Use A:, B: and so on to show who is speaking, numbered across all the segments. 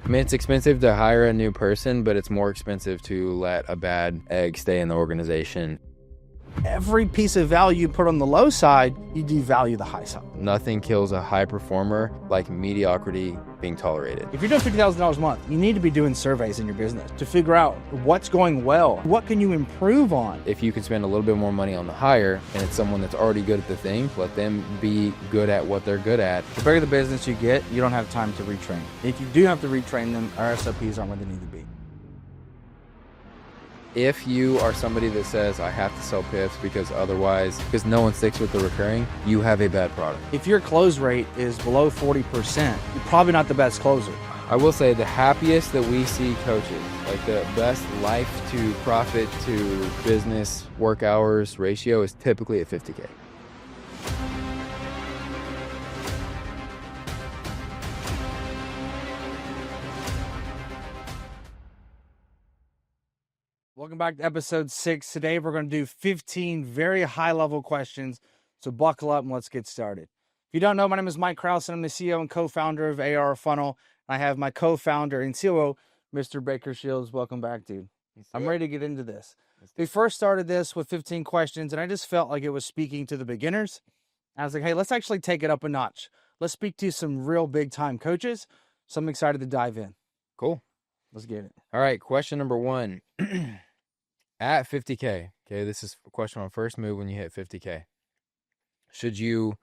A: I mean, it's expensive to hire a new person, but it's more expensive to let a bad egg stay in the organization.
B: Every piece of value you put on the low side, you devalue the high side.
A: Nothing kills a high performer like mediocrity being tolerated.
B: If you're doing $50,000 a month, you need to be doing surveys in your business to figure out what's going well, what can you improve on.
A: If you can spend a little bit more money on the hire and it's someone that's already good at the thing, let them be good at what they're good at.
B: The bigger the business you get, you don't have time to retrain. If you do have to retrain them, our SOPs aren't where they need to be.
A: If you are somebody that says, I have to sell PIFs because no one sticks with the recurring, you have a bad product.
B: If your close rate is below 40%, you're probably not the best closer.
A: I will say the happiest that we see coaches, like the best life to profit to business work hours ratio is typically at 50K.
B: Welcome back to episode 6. Today we're going to do 15 very high-level questions, so buckle up and let's get started. If you don't know, my name is Mike Crowson. I'm the CEO and co-founder of AR Funnel. I have my co-founder and COO, Mr. Bakker Shields. Welcome back, dude. I'm ready to get into this. We first started this with 15 questions, and I just felt like it was speaking to the beginners. I was like, hey, let's actually take it up a notch. Let's speak to some real big-time coaches, so I'm excited to dive in.
A: Cool.
B: Let's get it.
A: All right, question number 1. At 50K, okay, this is a question on first move when you hit 50K. Should you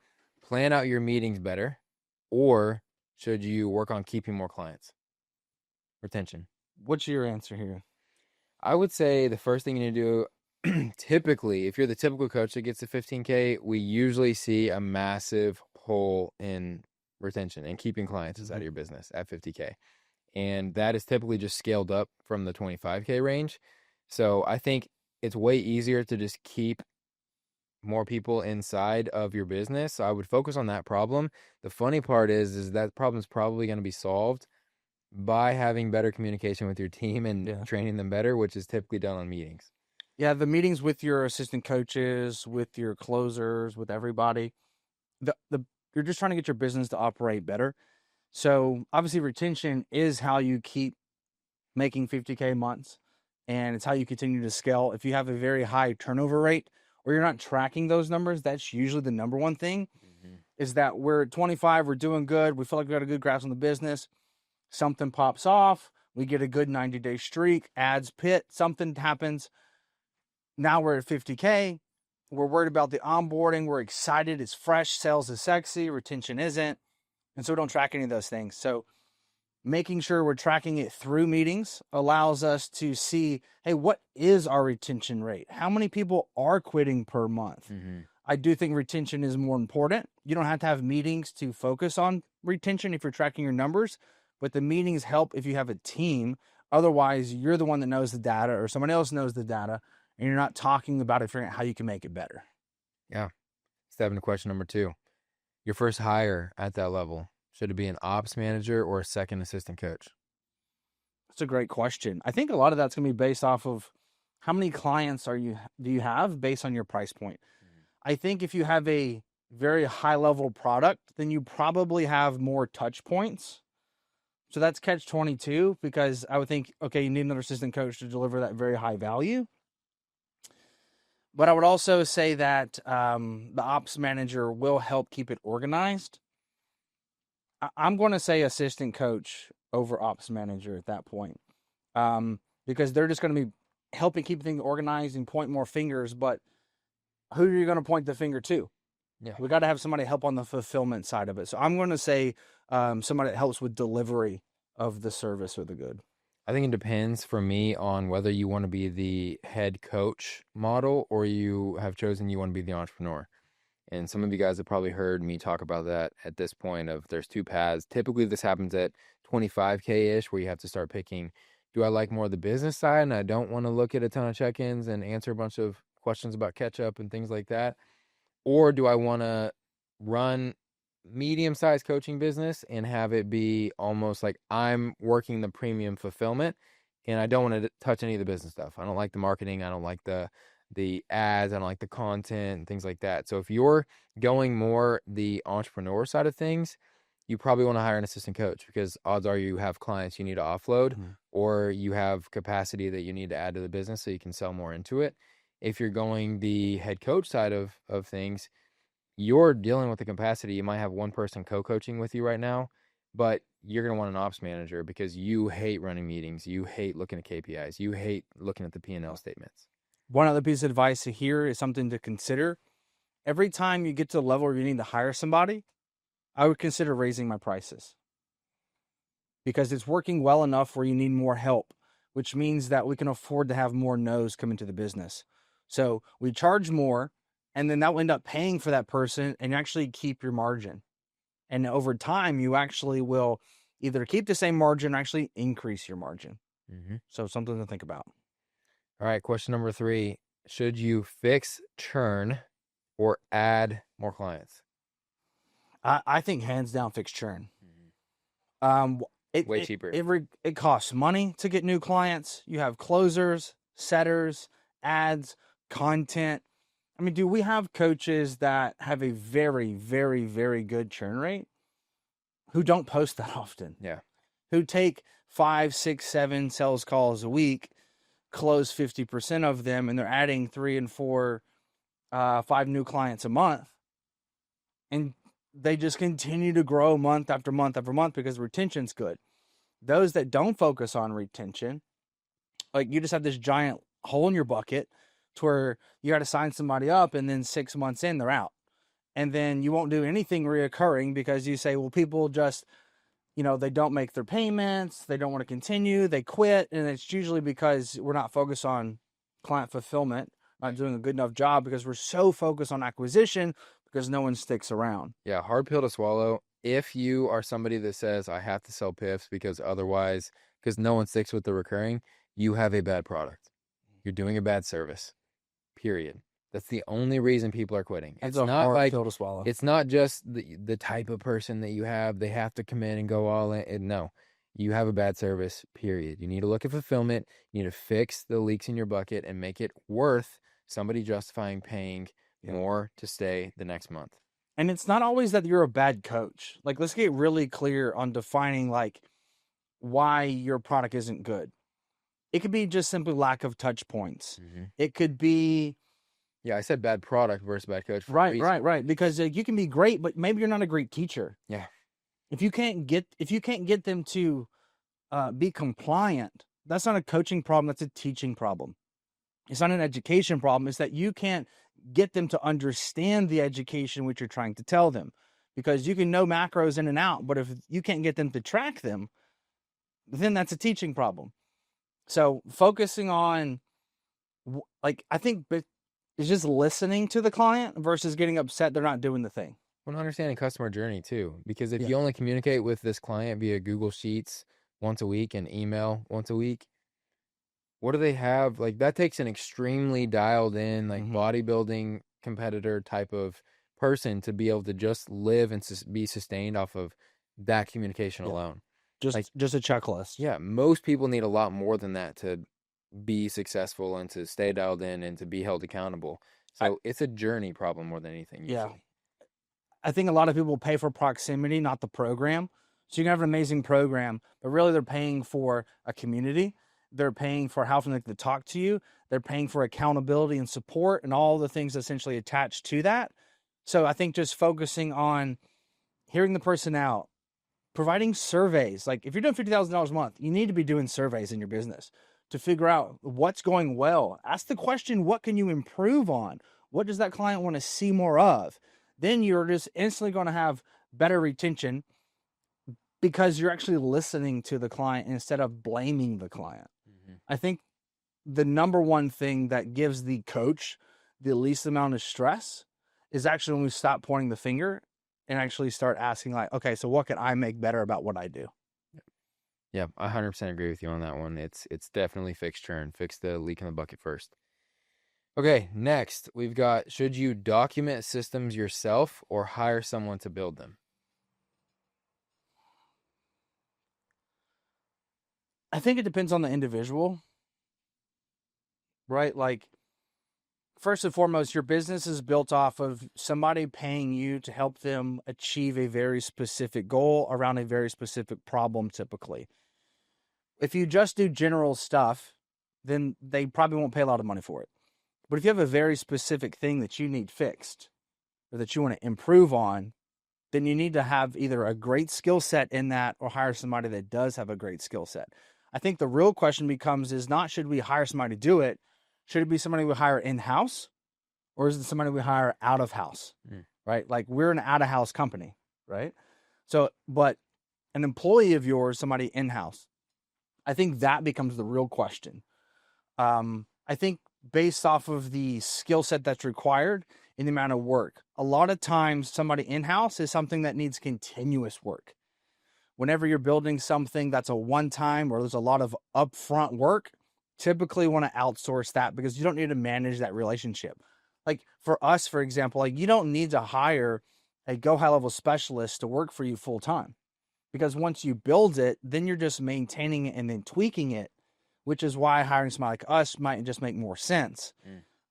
A: plan out your meetings better, or should you work on keeping more clients? Retention.
B: What's your answer here?
A: I would say the first thing you need to do, typically, if you're the typical coach that gets to 15K, we usually see a massive hole in retention and keeping clients inside of your business at 50K. And that is typically just scaled up from the 25K range. So I think it's way easier to just keep more people inside of your business. So I would focus on that problem. The funny part is that problem is probably going to be solved by having better communication with your team and training them better, which is typically done on meetings.
B: Yeah, the meetings with your assistant coaches, with your closers, with everybody, you're just trying to get your business to operate better. So obviously retention is how you keep making 50K months, and it's how you continue to scale. If you have a very high turnover rate or you're not tracking those numbers, that's usually the number one thing, is that we're at 25, we're doing good, we feel like we got a good grasp on the business, something pops off, we get a good 90-day streak, ads pit, something happens. Now we're at 50K, we're worried about the onboarding, we're excited, it's fresh, sales is sexy, retention isn't, and so we don't track any of those things. So making sure we're tracking it through meetings allows us to see, hey, what is our retention rate? How many people are quitting per month? I do think retention is more important. You don't have to have meetings to focus on retention if you're tracking your numbers, but the meetings help if you have a team. Otherwise, you're the one that knows the data or someone else knows the data, and you're not talking about it, figuring out how you can make it better.
A: Yeah. Step into question number 2. Your first hire at that level. Should it be an ops manager or a second assistant coach?
B: That's a great question. I think a lot of that's going to be based off of how many clients do you have based on your price point. I think if you have a very high level product, then you probably have more touch points. So that's catch 22, because I would think, okay, you need another assistant coach to deliver that very high value. But I would also say that the ops manager will help keep it organized. I'm going to say assistant coach over ops manager at that point, because they're just going to be helping keep things organized and point more fingers. But who are you going to point the finger to?
A: Yeah,
B: we got to have somebody help on the fulfillment side of it. So I'm going to say somebody that helps with delivery of the service or the good.
A: I think it depends for me on whether you want to be the head coach model or you have chosen you want to be the entrepreneur. And some of you guys have probably heard me talk about that at this point of there's 2 paths. Typically, this happens at 25K-ish where you have to start picking, do I like more of the business side and I don't want to look at a ton of check-ins and answer a bunch of questions about catch-up and things like that? Or do I want to run medium-sized coaching business and have it be almost like I'm working the premium fulfillment and I don't want to touch any of the business stuff. I don't like the marketing. I don't like the ads, I don't like the content and things like that. So if you're going more the entrepreneur side of things, you probably want to hire an assistant coach because odds are you have clients you need to offload
B: Mm-hmm.
A: or you have capacity that you need to add to the business so you can sell more into it. If you're going the head coach side of things, you're dealing with the capacity. You might have one person co-coaching with you right now, but you're going to want an ops manager because you hate running meetings. You hate looking at KPIs. You hate looking at the P&L statements.
B: One other piece of advice here is something to consider. Every time you get to the level where you need to hire somebody, I would consider raising my prices because it's working well enough where you need more help, which means that we can afford to have more no's come into the business. So we charge more, and then that will end up paying for that person and actually keep your margin. And over time, you actually will either keep the same margin or actually increase your margin.
A: Mm-hmm.
B: So something to think about.
A: All right, question number 3. Should you fix churn or add more clients?
B: I think hands down fixed churn.
A: Mm-hmm. Way
B: It,
A: cheaper.
B: it costs money to get new clients. You have closers, setters, ads, content. I mean, do we have coaches that have a very, very, very good churn rate who don't post that often?
A: Yeah.
B: Who take 5, 6, 7 sales calls a week, close 50% of them, and they're adding 3 and 4, 5 new clients a month. And they just continue to grow month after month after month because retention's good. Those that don't focus on retention, like you just have this giant hole in your bucket to where you got to sign somebody up and then 6 months in, they're out. And then you won't do anything reoccurring because you say, well, people just, they don't make their payments. They don't want to continue. They quit. And it's usually because we're not focused on client fulfillment, not doing a good enough job because we're so focused on acquisition because no one sticks around.
A: Yeah, hard pill to swallow. If you are somebody that says, I have to sell PIFs because otherwise, because no one sticks with the recurring, you have a bad product. You're doing a bad service, period. That's the only reason people are quitting.
B: That's
A: It's
B: a
A: not
B: hard
A: like,
B: pill to swallow.
A: it's not just the type of person that you have. They have to come in and go all in. No, you have a bad service, period. You need to look at fulfillment. You need to fix the leaks in your bucket and make it worth somebody justifying paying more to stay the next month.
B: And it's not always that you're a bad coach. Like, let's get really clear on defining like why your product isn't good. It could be just simply lack of touch points.
A: Mm-hmm.
B: It could be
A: I said bad product versus bad coach.
B: right. Because you can be great, but maybe you're not a great teacher.
A: Yeah.
B: If you can't get them to be compliant, that's not a coaching problem. That's a teaching problem. It's not an education problem. It's that you can't get them to understand the education which you're trying to tell them, because you can know macros in and out, but if you can't get them to track them, then that's a teaching problem. So focusing on, I think it's just listening to the client versus getting upset they're not doing the thing.
A: Well, understanding customer journey too, because if you only communicate with this client via Google Sheets once a week and email once a week, what do they have? Like that takes an extremely dialed in, like bodybuilding competitor type of person to be able to just live and be sustained off of that communication alone.
B: Just a checklist.
A: Yeah, most people need a lot more than that to be successful and to stay dialed in and to be held accountable. So it's a journey problem more than anything.
B: Yeah.
A: Usually.
B: I think a lot of people pay for proximity, not the program. So you can have an amazing program, but really they're paying for a community. They're paying for how they can talk to you. They're paying for accountability and support and all the things essentially attached to that. So I think just focusing on hearing the person out, providing surveys. Like if you're doing $50,000 a month, you need to be doing surveys in your business to figure out what's going well. Ask the question, what can you improve on? What does that client want to see more of? Then you're just instantly going to have better retention because you're actually listening to the client instead of blaming the client. Mm-hmm. I think the number one thing that gives the coach the least amount of stress is actually when we stop pointing the finger and actually start asking like, okay, so what can I make better about what I do?
A: Yeah, I 100% agree with you on that one. It's definitely fix churn. Fix the leak in the bucket first. Okay, next we've got, should you document systems yourself or hire someone to build them?
B: I think it depends on the individual, right? Like first and foremost, your business is built off of somebody paying you to help them achieve a very specific goal around a very specific problem, typically. If you just do general stuff, then they probably won't pay a lot of money for it. But if you have a very specific thing that you need fixed or that you want to improve on, then you need to have either a great skill set in that or hire somebody that does have a great skill set. I think the real question becomes is not should we hire somebody to do it? Should it be somebody we hire in-house or is it somebody we hire out of house, right? Like we're an out-of-house company, right? So, but an employee of yours, somebody in-house, I think that becomes the real question. I think based off of the skill set that's required and the amount of work, a lot of times somebody in-house is something that needs continuous work. Whenever you're building something that's a one-time or there's a lot of upfront work, typically want to outsource that because you don't need to manage that relationship. Like for us, for example, like you don't need to hire a go high level specialist to work for you full time because once you build it, then you're just maintaining it and then tweaking it, which is why hiring somebody like us might just make more sense.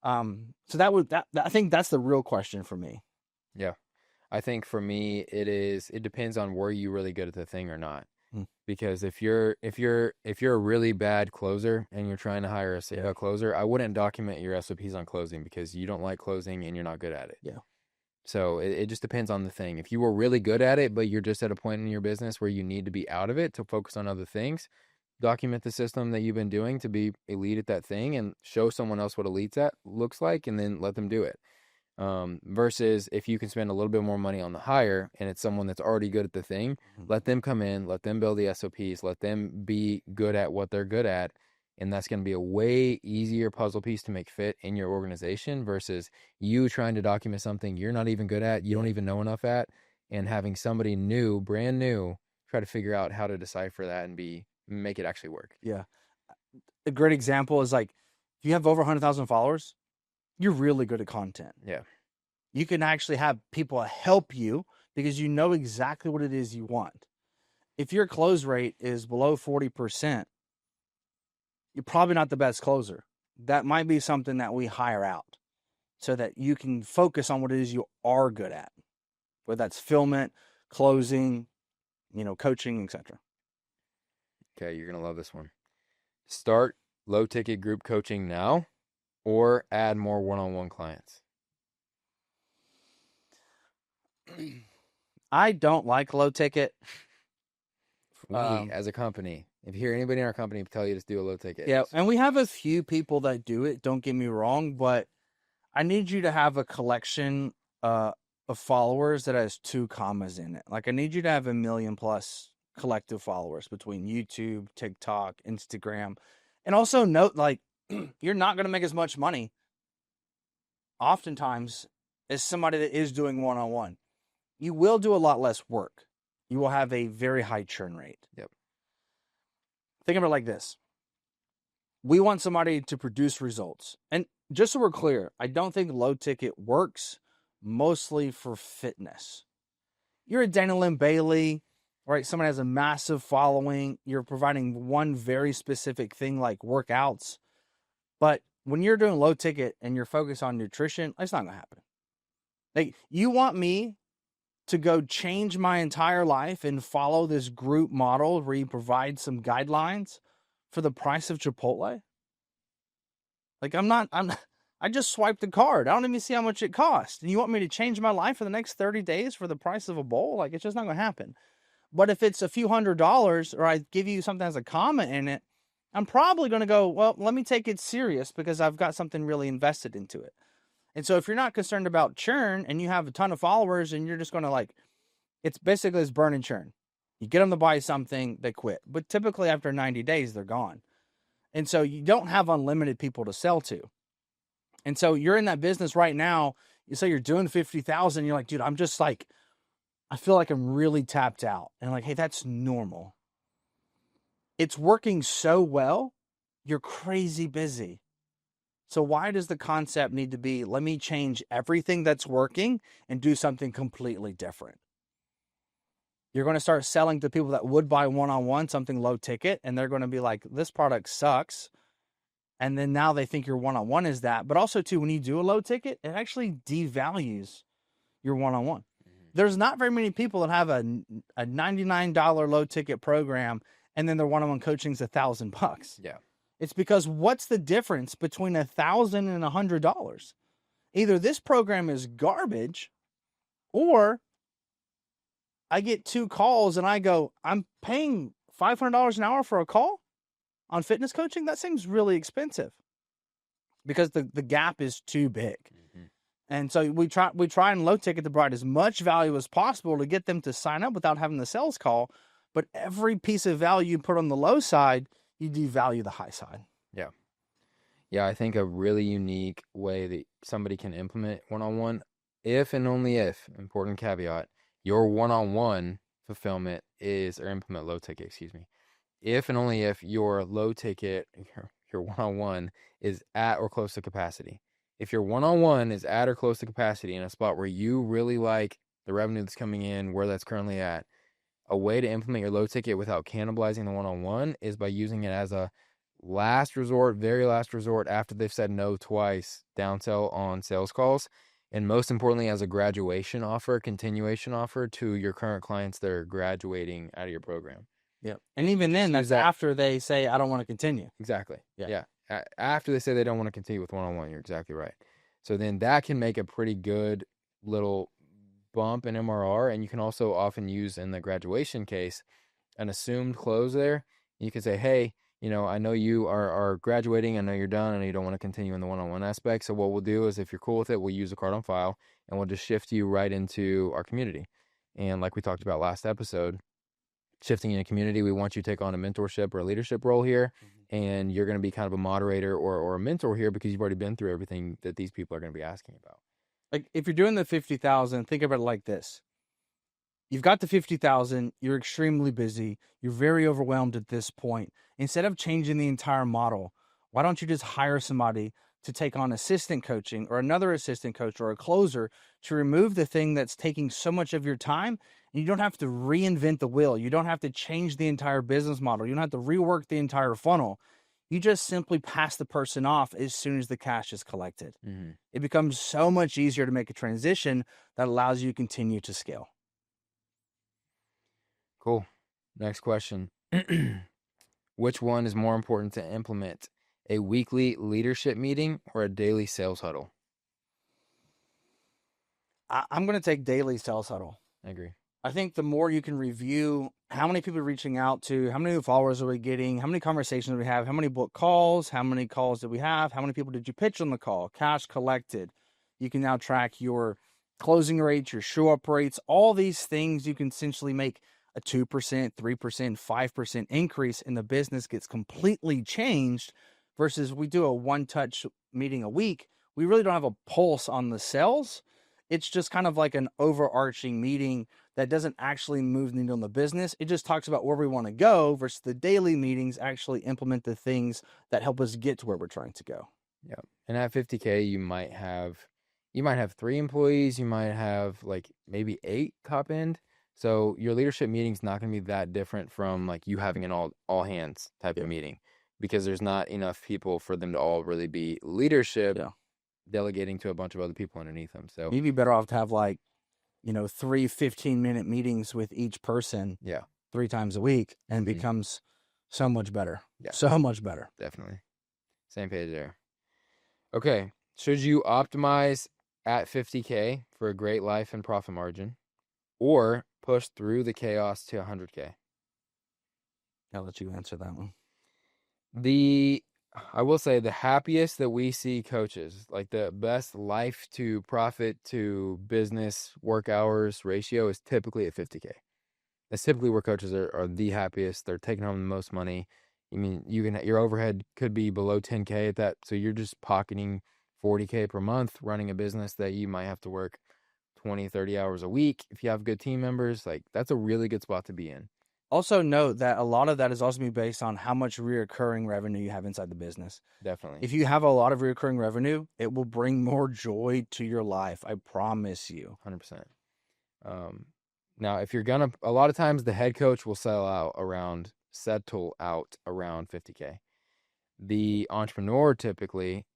B: So I think that's the real question for me.
A: Yeah. I think for me, it depends on were you really good at the thing or not. Because if you're a really bad closer and you're trying to hire a closer, I wouldn't document your SOPs on closing because you don't like closing and you're not good at it.
B: Yeah.
A: So it just depends on the thing. If you were really good at it, but you're just at a point in your business where you need to be out of it to focus on other things, document the system that you've been doing to be elite at that thing and show someone else what elite's at looks like and then let them do it. Versus if you can spend a little bit more money on the hire and it's someone that's already good at the thing, let them come in, let them build the SOPs, let them be good at what they're good at. And that's going to be a way easier puzzle piece to make fit in your organization versus you trying to document something you're not even good at, you don't even know enough at, and having somebody new, brand new, try to figure out how to decipher that and make it actually work.
B: Yeah. A great example is like if you have over 100,000 followers, you're really good at content.
A: Yeah.
B: You can actually have people help you because you know exactly what it is you want. If your close rate is below 40%, you're probably not the best closer. That might be something that we hire out so that you can focus on what it is you are good at, whether that's fulfillment, closing, coaching, etc.
A: Okay, you're going to love this one. Start low ticket group coaching now or add more one-on-one clients.
B: I don't like low ticket.
A: We, as a company, if you hear anybody in our company tell you to do a low ticket.
B: Yeah, and we have a few people that do it, don't get me wrong, but I need you to have a collection of followers that has 2 commas in it. Like I need you to have 1 million plus collective followers between YouTube, TikTok, Instagram. And also note, like, you're not going to make as much money oftentimes as somebody that is doing one-on-one. You will do a lot less work. You will have a very high churn rate.
A: Yep.
B: Think of it like this. We want somebody to produce results. And just so we're clear, I don't think low ticket works mostly for fitness. You're a Daniel Lynn Bailey, right? Someone has a massive following. You're providing one very specific thing like workouts. But when you're doing low ticket and you're focused on nutrition, it's not going to happen. Like, you want me to go change my entire life and follow this group model where you provide some guidelines for the price of Chipotle? Like, I just swiped the card. I don't even see how much it costs. And you want me to change my life for the next 30 days for the price of a bowl? Like, it's just not going to happen. But if it's a few $100s or I give you something that has a comma in it, I'm probably going to go, well, let me take it serious because I've got something really invested into it. And so if you're not concerned about churn and you have a ton of followers and you're just going to it's basically this burn and churn. You get them to buy something, they quit. But typically after 90 days, they're gone. And so you don't have unlimited people to sell to. And so you're in that business right now. You say you're doing 50,000. You're like, dude, I'm just I feel like I'm really tapped out. And I'm like, hey, that's normal. It's working so well. You're crazy busy. So why does the concept need to be, let me change everything that's working and do something completely different? You're going to start selling to people that would buy one-on-one, something low ticket, and they're going to be like, this product sucks. And then now they think your one-on-one is that. But also, too, when you do a low ticket, it actually devalues your one-on-one. There's not very many people that have a $99 low ticket program and then their one-on-one coaching is $1,000.
A: Yeah.
B: It's because what's the difference between $1,000 and $100? Either this program is garbage, or I get 2 calls and I go, I'm paying $500 an hour for a call on fitness coaching. That seems really expensive because the gap is too big. And so we try and low ticket to provide as much value as possible to get them to sign up without having the sales call. But every piece of value you put on the low side, you devalue the high side.
A: Yeah. Yeah, I think a really unique way that somebody can implement one-on-one, if and only if, important caveat, your one-on-one fulfillment is, or implement low ticket, excuse me. If and only if your low ticket, your one-on-one is at or close to capacity. If your one-on-one is at or close to capacity in a spot where you really like the revenue that's coming in, where that's currently at, a way to implement your low ticket without cannibalizing the one-on-one is by using it as a last resort, very last resort after they've said no twice, downsell on sales calls. And most importantly, as a graduation offer, continuation offer to your current clients that are graduating out of your program.
B: Yeah. And even then, that's after they say, I don't want to continue.
A: Exactly. Yeah. After they say they don't want to continue with one-on-one, you're exactly right. So then that can make a pretty good little bump in MRR. And you can also often use in the graduation case an assumed close there. You can say, hey, I know you are graduating. I know you're done. I know you don't want to continue in the one-on-one aspect. So what we'll do is, if you're cool with it, we'll use a card on file and we'll just shift you right into our community. And like we talked about last episode, shifting in a community, we want you to take on a mentorship or a leadership role here. And you're going to be kind of a moderator or a mentor here because you've already been through everything that these people are going to be asking about.
B: Like if you're doing the 50,000, think about it like this. You've got the 50,000, you're extremely busy, you're very overwhelmed at this point. Instead of changing the entire model, why don't you just hire somebody to take on assistant coaching or another assistant coach or a closer to remove the thing that's taking so much of your time? And you don't have to reinvent the wheel. You don't have to change the entire business model. You don't have to rework the entire funnel. You just simply pass the person off as soon as the cash is collected. It becomes so much easier to make a transition that allows you to continue to scale.
A: Cool. Next question. Which one is more important to implement? A weekly leadership meeting or a daily sales huddle?
B: I'm going to take daily sales huddle.
A: I agree.
B: I think the more you can review how many people are reaching out to, how many new followers are we getting, how many conversations do we have, how many book calls, how many calls did we have, how many people did you pitch on the call, cash collected. You can now track your closing rates, your show-up rates, all these things. You can essentially make a 2%, 3%, 5% increase, and the business gets completely changed versus we do a one-touch meeting a week. We really don't have a pulse on the sales. It's just kind of like an overarching meeting that doesn't actually move the needle in the business. It just talks about where we want to go versus the daily meetings actually implement the things that help us get to where we're trying to go.
A: Yeah. And at 50K, you might have 3 employees. You might have like maybe 8 top end. So your leadership meeting's not going to be that different from like you having an all hands type of meeting, because there's not enough people for them to all really be leadership, delegating to a bunch of other people underneath them. So
B: you'd be better off to have like, 3 15-minute meetings with each person 3 times a week, and it becomes so much better. Yeah. So much better.
A: Definitely. Same page there. Okay. Should you optimize at 50K for a great life and profit margin, or push through the chaos to 100K?
B: I'll let you answer that one.
A: I will say the happiest that we see coaches, like the best life to profit to business work hours ratio, is typically at 50K. That's typically where coaches are the happiest. They're taking home the most money. I mean, your overhead could be below 10K at that. So you're just pocketing 40K per month running a business that you might have to work 20, 30 hours a week. If you have good team members, like that's a really good spot to be in.
B: Also note that a lot of that is also based on how much recurring revenue you have inside the business.
A: Definitely.
B: If you have a lot of recurring revenue, it will bring more joy to your life. I promise you.
A: 100%. Now, if you're a lot of times the head coach will settle out around 50K. The entrepreneur typically,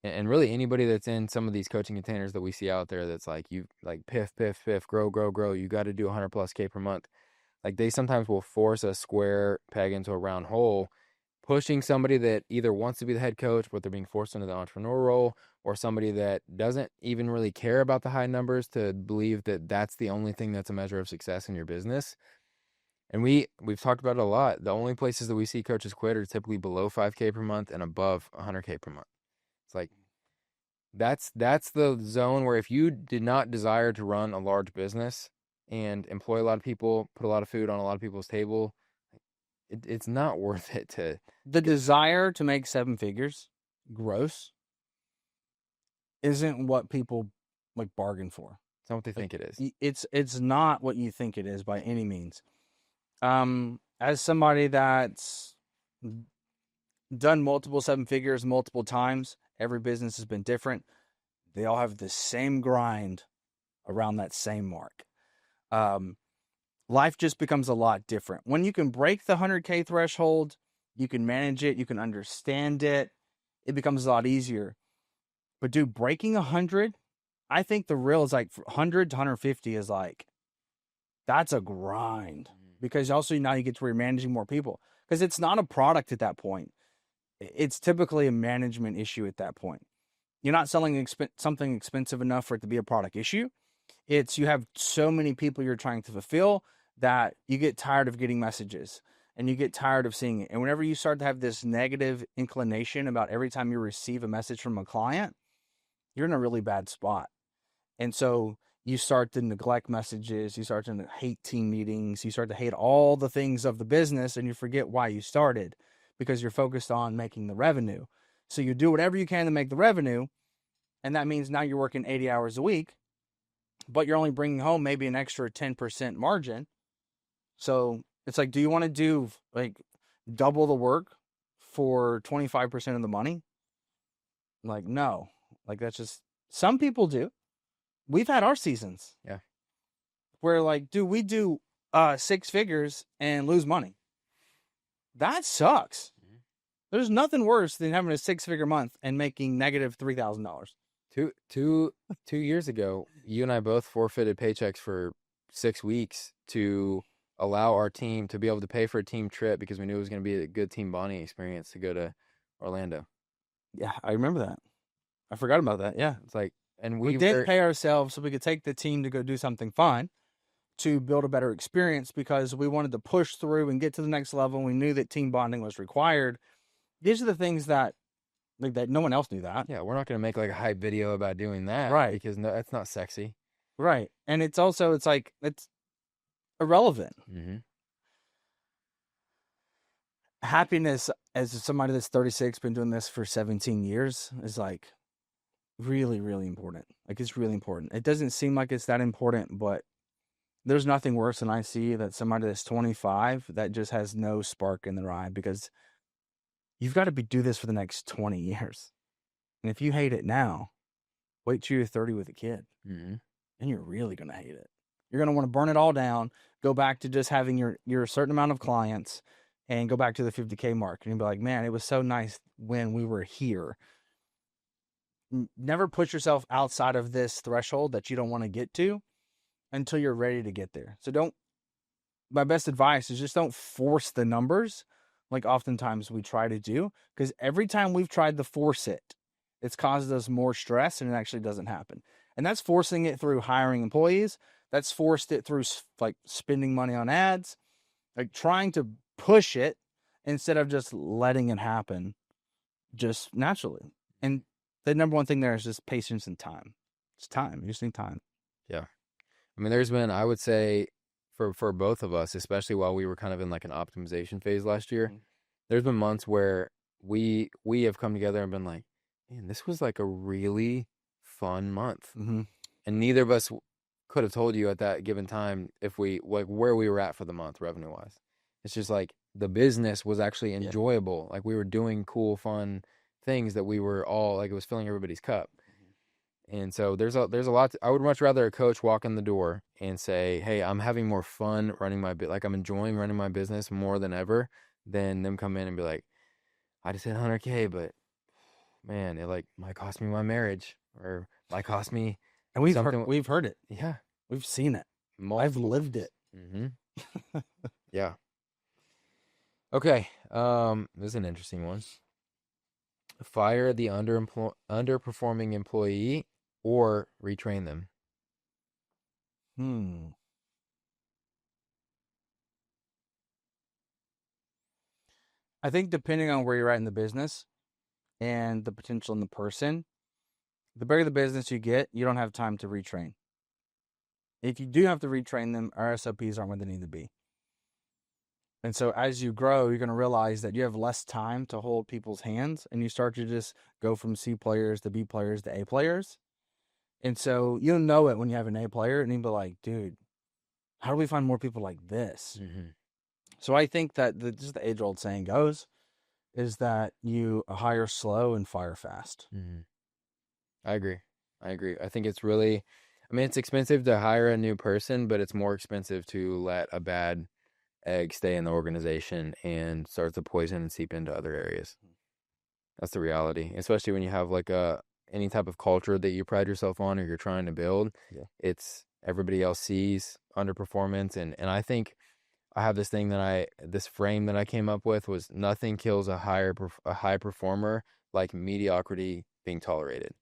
A: and really anybody that's in some of these coaching containers that we see out there, that's like, you like piff, piff, piff, grow, grow, grow. You got to do 100 plus K per month. Like, they sometimes will force a square peg into a round hole, pushing somebody that either wants to be the head coach, but they're being forced into the entrepreneur role, or somebody that doesn't even really care about the high numbers to believe that that's the only thing that's a measure of success in your business. And we've talked about it a lot. The only places that we see coaches quit are typically below 5K per month and above 100K per month. It's like, that's the zone where if you did not desire to run a large business and employ a lot of people, put a lot of food on a lot of people's table, it's not worth it to.
B: The desire to make 7 figures gross isn't what people like bargain for.
A: It's not what they think it is.
B: It's not what you think it is by any means. As somebody that's done multiple 7 figures multiple times, every business has been different. They all have the same grind around that same mark. Life just becomes a lot different. When you can break the 100K threshold, you can manage it, you can understand it, it becomes a lot easier. But dude, breaking 100, I think the real is like 100 to 150 is like, that's a grind. Because also now you get to where you're managing more people. Because it's not a product at that point. It's typically a management issue at that point. You're not selling something expensive enough for it to be a product issue. It's you have so many people you're trying to fulfill that you get tired of getting messages and you get tired of seeing it. And whenever you start to have this negative inclination about every time you receive a message from a client, you're in a really bad spot. And so you start to neglect messages, you start to hate team meetings, you start to hate all the things of the business, and you forget why you started because you're focused on making the revenue. So you do whatever you can to make the revenue, and that means now you're working 80 hours a week, but you're only bringing home maybe an extra 10% margin. So it's like, do you want to do like double the work for 25% of the money? Like, no. Like, that's just, some people do. We've had our seasons.
A: Yeah.
B: Where like, dude, we do 6 figures and lose money. That sucks. Mm-hmm. There's nothing worse than having a 6-figure month and making negative $3,000.
A: Two years ago, you and I both forfeited paychecks for 6 weeks to allow our team to be able to pay for a team trip because we knew it was going to be a good team bonding experience to go to Orlando.
B: Yeah, I remember that. I forgot about that. Yeah.
A: It's like, and
B: we did pay ourselves so we could take the team to go do something fun to build a better experience because we wanted to push through and get to the next level. We knew that team bonding was required. These are the things that that no one else knew that.
A: Yeah, we're not going to make like a hype video about doing that.
B: Right.
A: Because no, that's not sexy.
B: Right. And it's also, it's like, it's irrelevant.
A: Mm-hmm.
B: Happiness as somebody that's 36, been doing this for 17 years is like really, really important. Like, it's really important. It doesn't seem like it's that important, but there's nothing worse than I see that somebody that's 25 that just has no spark in their eye because you've got to do this for the next 20 years. And if you hate it now, wait till you're 30 with a kid.
A: Mm-hmm.
B: And you're really going to hate it. You're going to want to burn it all down, go back to just having your certain amount of clients and go back to the 50K mark. And you'll be like, man, it was so nice when we were here. Never push yourself outside of this threshold that you don't want to get to until you're ready to get there. So my best advice is just don't force the numbers like oftentimes we try to do, because every time we've tried to force it, it's caused us more stress and it actually doesn't happen. And that's forcing it through hiring employees. That's forced it through like spending money on ads, like trying to push it instead of just letting it happen just naturally. And the number one thing there is just patience and time. It's time. You just need time.
A: Yeah. I mean, there's been, I would say, for both of us, especially while we were kind of in like an optimization phase last year, mm-hmm. there's been months where we have come together and been like, man, this was like a really fun month.
B: Mm-hmm.
A: And neither of us could have told you at that given time if we, like, where we were at for the month revenue wise. It's just like the business was actually enjoyable. Yeah. Like, we were doing cool, fun things that we were all, like, it was filling everybody's cup. And so there's a lot. I would much rather a coach walk in the door and say, hey, I'm having more fun running my like I'm enjoying running my business more than ever, than them come in and be like, I just hit 100K, but man, it like might cost me my marriage or might cost me
B: And
A: something.
B: we've heard it.
A: Yeah,
B: We've seen it. I've
A: multiple
B: lived
A: times.
B: it.
A: Yeah. Okay. This is an interesting one. Fire the underperforming employee or retrain them.
B: Hmm. I think depending on where you're at in the business and the potential in the person, the bigger the business you get, you don't have time to retrain. If you do have to retrain them, our SOPs aren't what they need to be. And so as you grow, you're going to realize that you have less time to hold people's hands, and you start to just go from C players to B players to A players. And so you'll know it when you have an A player, and you'll be like, dude, how do we find more people like this?
A: Mm-hmm.
B: So I think that just the age-old saying goes is that you hire slow and fire fast.
A: Mm-hmm. I agree. I agree. I think it's really, I mean, it's expensive to hire a new person, but it's more expensive to let a bad egg stay in the organization and start to poison and seep into other areas. That's the reality, especially when you have like any type of culture that you pride yourself on or you're trying to build.
B: Yeah.
A: It's everybody else sees underperformance, and I think I have this frame that I came up with was nothing kills a high performer like mediocrity being tolerated.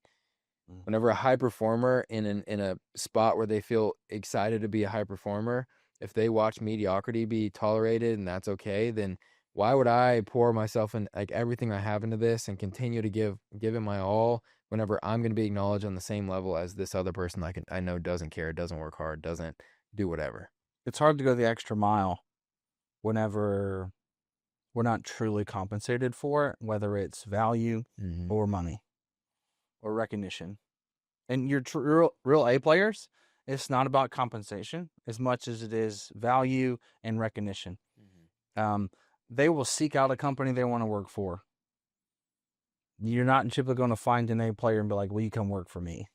A: Whenever a high performer in a spot where they feel excited to be a high performer, if they watch mediocrity be tolerated and that's okay, then why would I pour myself in like everything I have into this and continue to give it my all whenever I'm going to be acknowledged on the same level as this other person I know doesn't care, doesn't work hard, doesn't do whatever.
B: It's hard to go the extra mile whenever we're not truly compensated for it, whether it's value
A: Mm-hmm.
B: or money or recognition. And your real A players, it's not about compensation as much as it is value and recognition.
A: Mm-hmm.
B: They will seek out a company they want to work for. You're not typically going to find an A player and be like, "Will you come work for me?"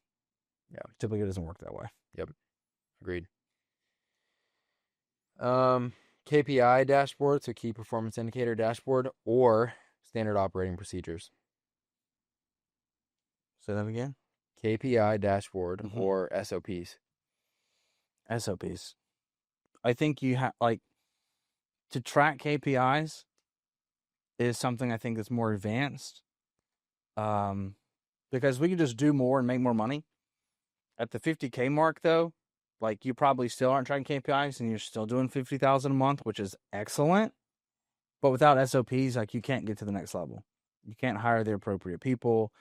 A: Yeah.
B: Typically, it doesn't work that way.
A: Yep. Agreed. KPI dashboard, so key performance indicator dashboard, or standard operating procedures.
B: Say that again.
A: KPI dashboard
B: Mm-hmm.
A: or SOPs.
B: SOPs. I think you have like to track KPIs is something I think that's more advanced. Because we can just do more and make more money. At the 50K mark, though, like you probably still aren't tracking KPIs and you're still doing 50,000 a month, which is excellent. But without SOPs, like you can't get to the next level. You can't hire the appropriate people.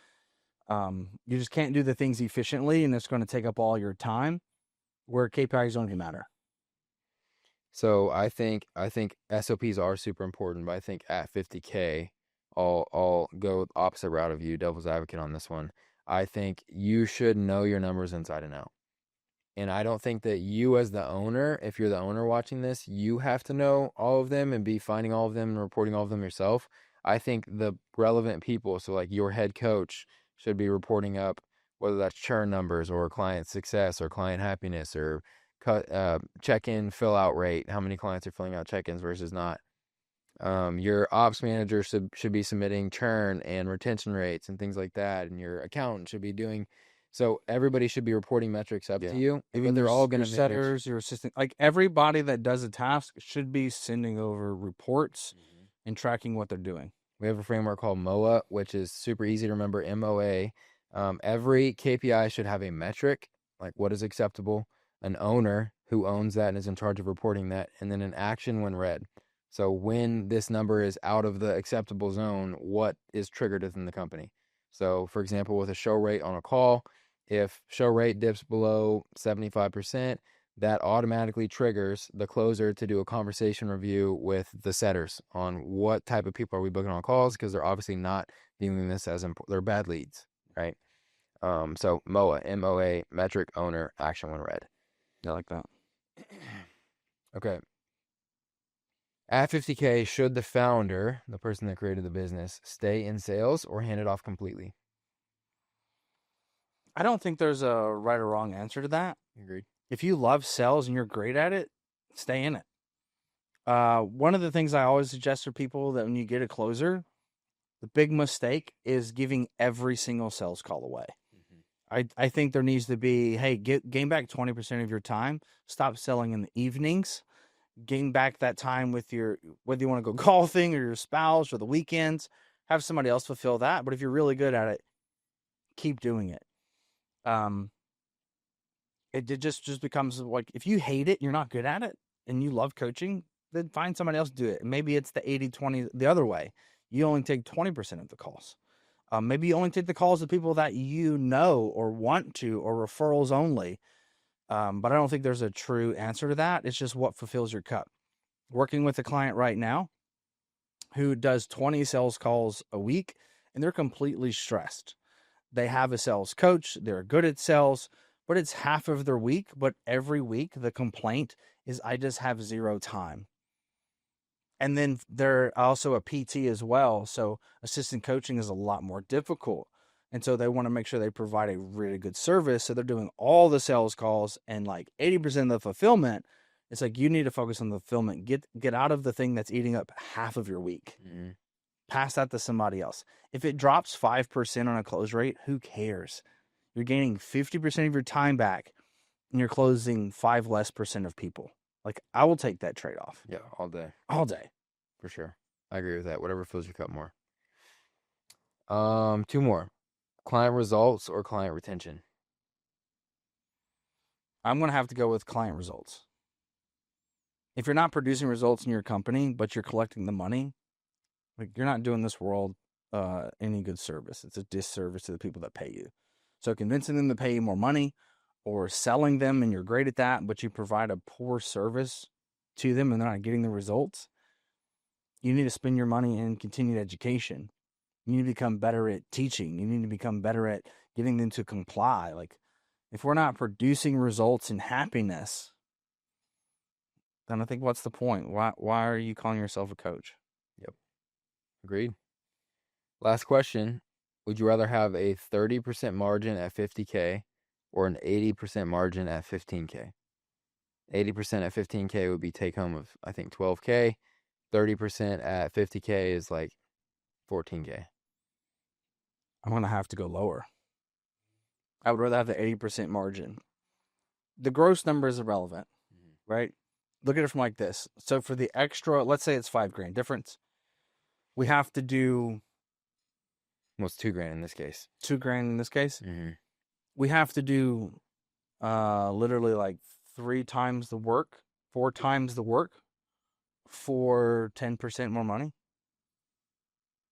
B: You just can't do the things efficiently, and it's going to take up all your time. Where KPIs don't even matter.
A: So I think SOPs are super important, but I think at 50K, I'll go opposite route of you, devil's advocate on this one. I think you should know your numbers inside and out. And I don't think that you as the owner, if you're the owner watching this, you have to know all of them and be finding all of them and reporting all of them yourself. I think the relevant people, so like your head coach should be reporting up whether that's churn numbers or client success or client happiness or check-in fill out rate, how many clients are filling out check-ins versus not. Your ops manager should be submitting churn and retention rates and things like that, and your accountant should be doing. So everybody should be reporting metrics up to you,
B: Even
A: but they're all going
B: your
A: to make
B: setters, your assistant, like everybody that does a task should be sending over reports and tracking what they're doing.
A: We have a framework called MOA, which is super easy to remember. MOA. Every KPI should have a metric, like what is acceptable, an owner who owns that and is in charge of reporting that, and then an action when read. So when this number is out of the acceptable zone, what is triggered within the company? So for example, with a show rate on a call, if show rate dips below 75%, that automatically triggers the closer to do a conversation review with the setters on what type of people are we booking on calls, because they're obviously not viewing this as they're bad leads, right? So MOA, MOA, metric, owner, action when read.
B: I like that.
A: Okay. At 50K, should the founder, the person that created the business, stay in sales or hand it off completely?
B: I don't think there's a right or wrong answer to that.
A: Agreed.
B: If you love sales and you're great at it, stay in it. One of the things I always suggest for people that when you get a closer, The big mistake is giving every single sales call away. I think there needs to be, hey, gain back 20% of your time. Stop selling in the evenings. Gain back that time with whether you want to go golfing or your spouse or the weekends. Have somebody else fulfill that. But if you're really good at it, keep doing it. It just becomes like, if you hate it, you're not good at it, and you love coaching, then find somebody else to do it. Maybe it's the 80-20 the other way. You only take 20% of the calls. Maybe you only take the calls of people that you know or want to, or referrals only. But I don't think there's a true answer to that. It's just what fulfills your cup. Working with a client right now who does 20 sales calls a week, and they're completely stressed. They have a sales coach. They're good at sales, but it's half of their week. But every week, the complaint is, I just have zero time. And then they're also a PT as well. So assistant coaching is a lot more difficult. And so they want to make sure they provide a really good service. So they're doing all the sales calls and like 80% of the fulfillment. It's like, you need to focus on the fulfillment. Get out of the thing that's eating up half of your week. Mm-hmm. Pass that to somebody else. If it drops 5% on a close rate, who cares? You're gaining 50% of your time back, and you're closing 5% less of people. Like, I will take that trade-off.
A: Yeah, all day.
B: All day.
A: For sure. I agree with that. Whatever fills your cup more. 2 more. Client results or client retention?
B: I'm going to have to go with client results. If you're not producing results in your company, but you're collecting the money, like, you're not doing this world any good service. It's a disservice to the people that pay you. So convincing them to pay you more money, or selling them, and you're great at that, but you provide a poor service to them and they're not getting the results, you need to spend your money in continued education. You need to become better at teaching. You need to become better at getting them to comply. Like, if we're not producing results in happiness, then I think, what's the point? Why are you calling yourself a coach?
A: Yep. Agreed. Last question. Would you rather have a 30% margin at 50K or an 80% margin at 15K? 80% at 15K would be take home of, I think, 12K. 30% at 50K is like 14K.
B: I'm going to have to go lower. I would rather have the 80% margin. The gross number is irrelevant, right? Look at it from like this. So for the extra, let's say it's $5,000 difference, we have to do,
A: well, it's $2,000 in this case.
B: $2,000 in this case. Mm-hmm. We have to do literally like 3 times the work, 4 times the work for 10% more money.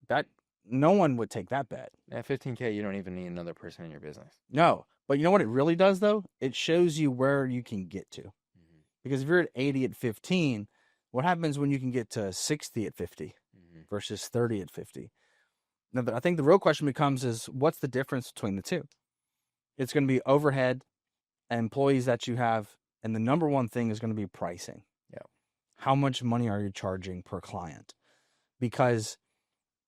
B: That, no one would take that bet.
A: At 15K, you don't even need another person in your business.
B: No, but you know what it really does though? It shows you where you can get to. Mm-hmm. Because if you're at 80 at 15, what happens when you can get to 60 at 50 versus 30 at 50? Now, I think the real question becomes is, what's the difference between the two? It's going to be overhead and employees that you have. And the number one thing is going to be pricing. Yeah. How much money are you charging per client? Because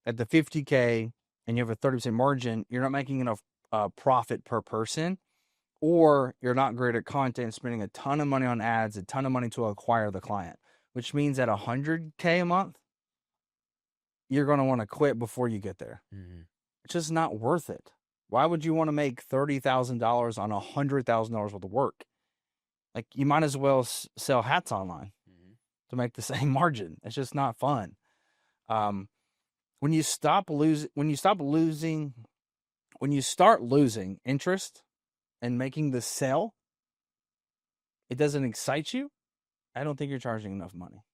B: at the 50K and you have a 30% margin, you're not making enough profit per person, or you're not great at content, spending a ton of money on ads, a ton of money to acquire the client, which means at 100K a month, you're going to want to quit before you get there. Mm-hmm. It's just not worth it. Why would you want to make $30,000 on $100,000 worth of work? Like, you might as well sell hats online to make the same margin. It's just not fun. When you start losing interest in making the sale, it doesn't excite you, I don't think you're charging enough money.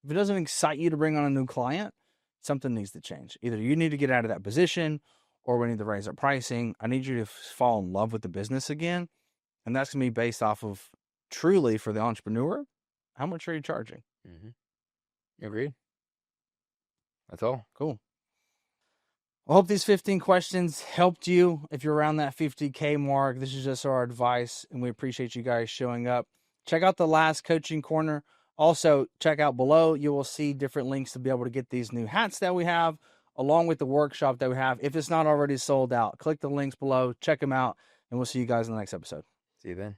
B: If it doesn't excite you to bring on a new client, something needs to change. Either you need to get out of that position, or we need to raise our pricing. I need you to fall in love with the business again. And that's going to be based off of, truly, for the entrepreneur, how much are you charging?
A: Mm-hmm. Agreed. That's all.
B: Cool. I hope these 15 questions helped you. If you're around that 50K mark, this is just our advice, and we appreciate you guys showing up. Check out the last coaching corner. Also, check out below. You will see different links to be able to get these new hats that we have, along with the workshop that we have. If it's not already sold out, click the links below, check them out, and we'll see you guys in the next episode.
A: See you then.